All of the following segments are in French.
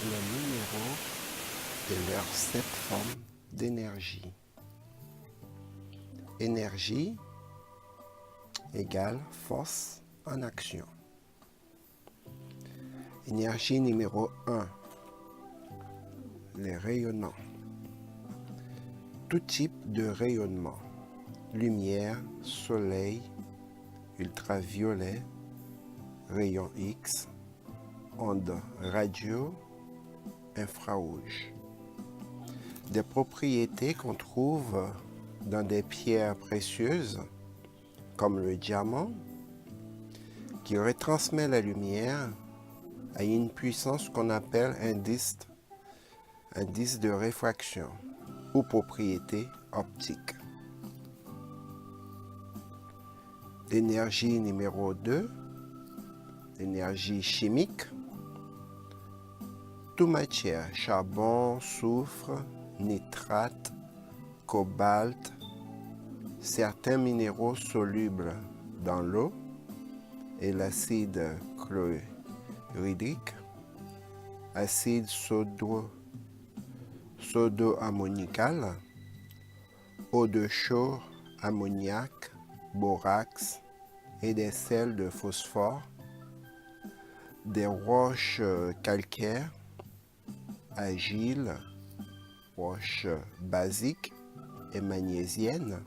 les minéraux et leurs 7 formes d'énergie. Énergie égale force en action. Énergie numéro 1, les rayonnants. Tout type de rayonnement, lumière, soleil, ultraviolet, rayons X, ondes radio, infrarouge. Des propriétés qu'on trouve dans des pierres précieuses, comme le diamant, qui retransmet la lumière à une puissance qu'on appelle indice de réfraction ou propriété optique. L'énergie numéro 2, l'énergie chimique. Toute matière, charbon, soufre, nitrate, cobalt, certains minéraux solubles dans l'eau et l'acide chlorhydrique, acide sodo-ammonical, eau de chaux, ammoniac, borax et des sels de phosphore, des roches calcaires, agiles, roches basiques et magnésiennes,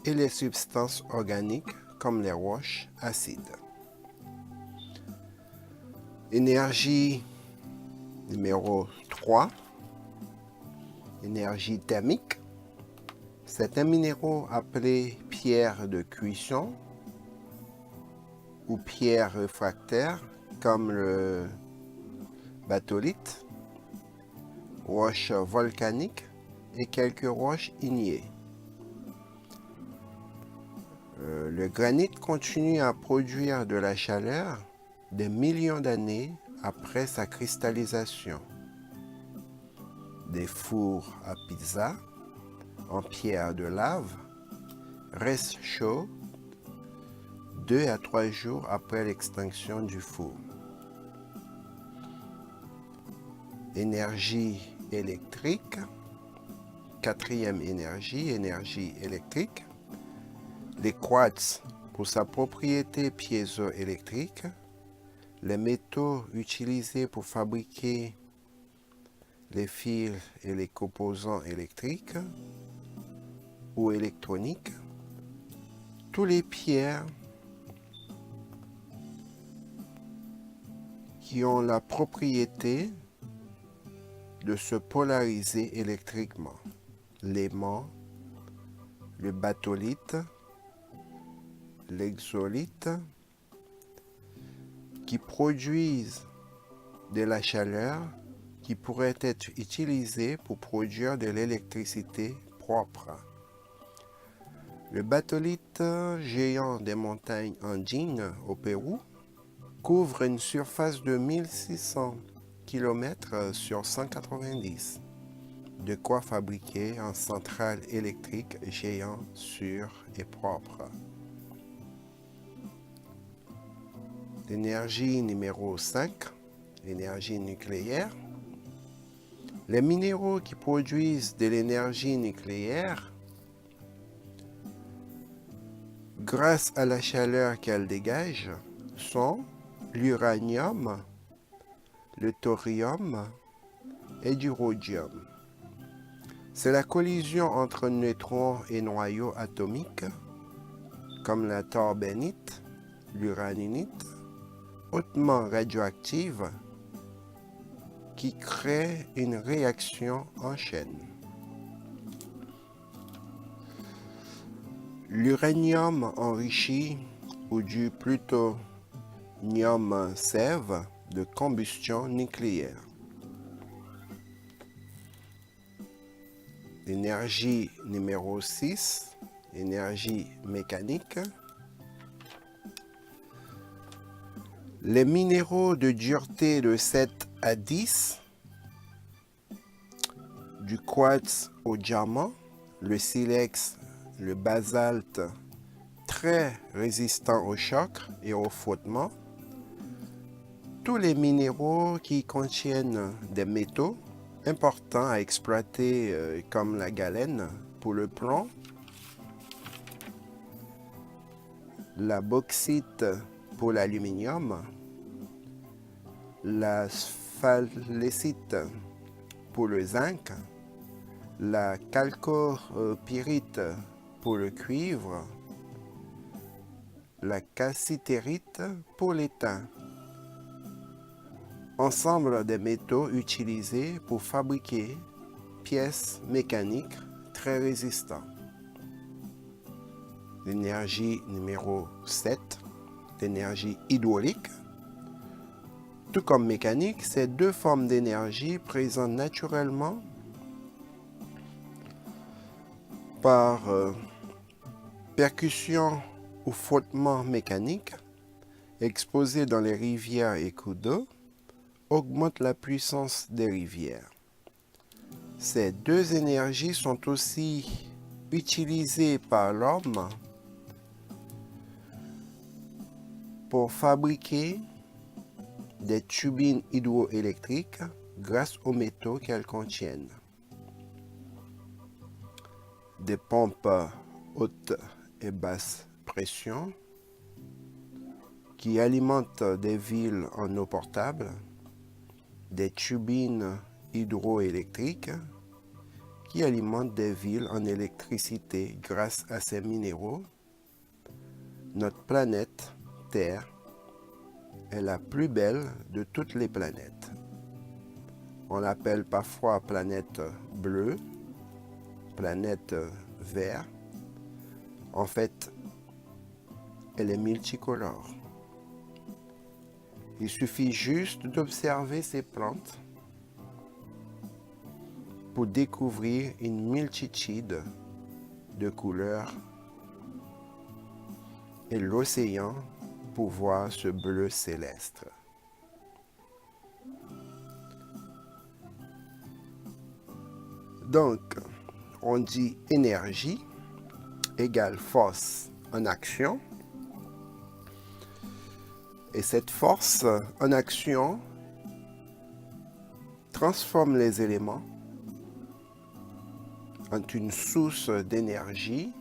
et les substances organiques comme les roches acides. Énergie numéro 3, énergie thermique. C'est un minéraux appelé pierre de cuisson ou pierre réfractaire comme le batholite, roches volcaniques et quelques roches ignées. Le granit continue à produire de la chaleur des millions d'années après sa cristallisation. Des fours à pizza en pierre de lave restent chauds 2 à 3 jours après l'extinction du four. Énergie électrique. Quatrième énergie électrique. Les quartz pour sa propriété piézoélectrique. Les métaux utilisés pour fabriquer les fils et les composants électriques ou électroniques. Tous les pierres qui ont la propriété de se polariser électriquement. L'aimant, le batholite, l'exolite, qui produisent de la chaleur qui pourrait être utilisée pour produire de l'électricité propre. Le batholite géant des montagnes andines au Pérou couvre une surface de 1600 km sur 190, de quoi fabriquer une centrale électrique géant sûr et propre. L'énergie numéro 5, l'énergie nucléaire. Les minéraux qui produisent de l'énergie nucléaire, grâce à la chaleur qu'elle dégage, sont l'uranium, le thorium et du rhodium. C'est la collision entre neutrons et noyaux atomiques, comme la torbénite, l'uraninite, hautement radioactive, qui crée une réaction en chaîne. L'uranium enrichi ou du plutonium sève de combustion nucléaire. Énergie numéro 6, énergie mécanique. Les minéraux de dureté de 7 à 10, du quartz au diamant, le silex, le basalte, très résistant au choc et au frottement, tous les minéraux qui contiennent des métaux importants à exploiter comme la galène pour le plomb, la bauxite pour l'aluminium, la sphalécite pour le zinc, la chalcopyrite pour le cuivre, la cassitérite pour l'étain. Ensemble des métaux utilisés pour fabriquer pièces mécaniques très résistantes. L'énergie numéro 7, l'énergie hydraulique. Tout comme mécanique, ces deux formes d'énergie présentes naturellement par percussion ou frottement mécanique, exposées dans les rivières et cours d'eau, augmentent la puissance des rivières. Ces deux énergies sont aussi utilisées par l'homme pour fabriquer des turbines hydroélectriques grâce aux métaux qu'elles contiennent. Des pompes haute et basse pression qui alimentent des villes en eau potable, des turbines hydroélectriques qui alimentent des villes en électricité grâce à ces minéraux. Notre planète Terre est la plus belle de toutes les planètes. On l'appelle parfois planète bleue, planète verte. En fait, elle est multicolore. Il suffit juste d'observer ces plantes pour découvrir une multitude de couleurs et l'océan pour voir ce bleu céleste. Donc, on dit énergie égale force en action. Et cette force en action transforme les éléments en une source d'énergie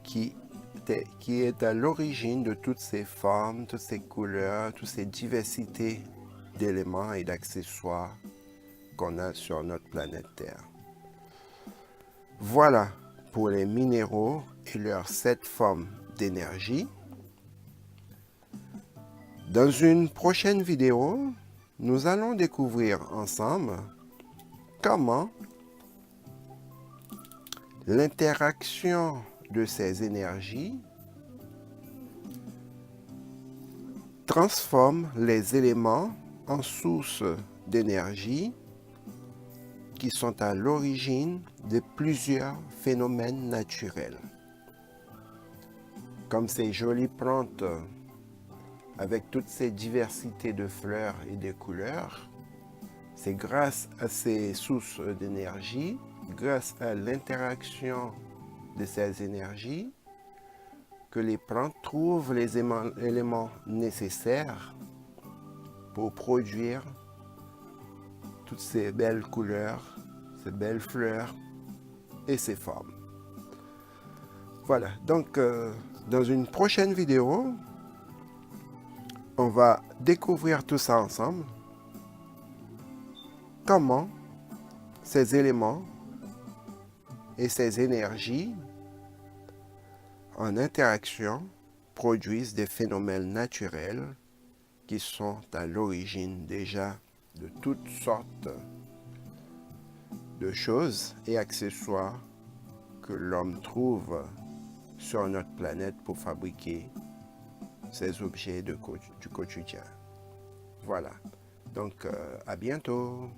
qui est à l'origine de toutes ces formes, toutes ces couleurs, toutes ces diversités d'éléments et d'accessoires qu'on a sur notre planète Terre. Voilà pour les minéraux et leurs 7 formes d'énergie. Dans une prochaine vidéo, nous allons découvrir ensemble comment l'interaction de ces énergies transforme les éléments en sources d'énergie qui sont à l'origine de plusieurs phénomènes naturels. Comme ces jolies plantes avec toutes ces diversités de fleurs et de couleurs, c'est grâce à ces sources d'énergie, grâce à l'interaction de ces énergies, que les plantes trouvent les éléments nécessaires pour produire toutes ces belles couleurs, ces belles fleurs et ces formes. Voilà, donc dans une prochaine vidéo, on va découvrir tout ça ensemble. Comment ces éléments et ces énergies en interaction produisent des phénomènes naturels qui sont à l'origine déjà de toutes sortes de choses et accessoires que l'homme trouve sur notre planète pour fabriquer ces objets du quotidien. Voilà. Donc, à bientôt.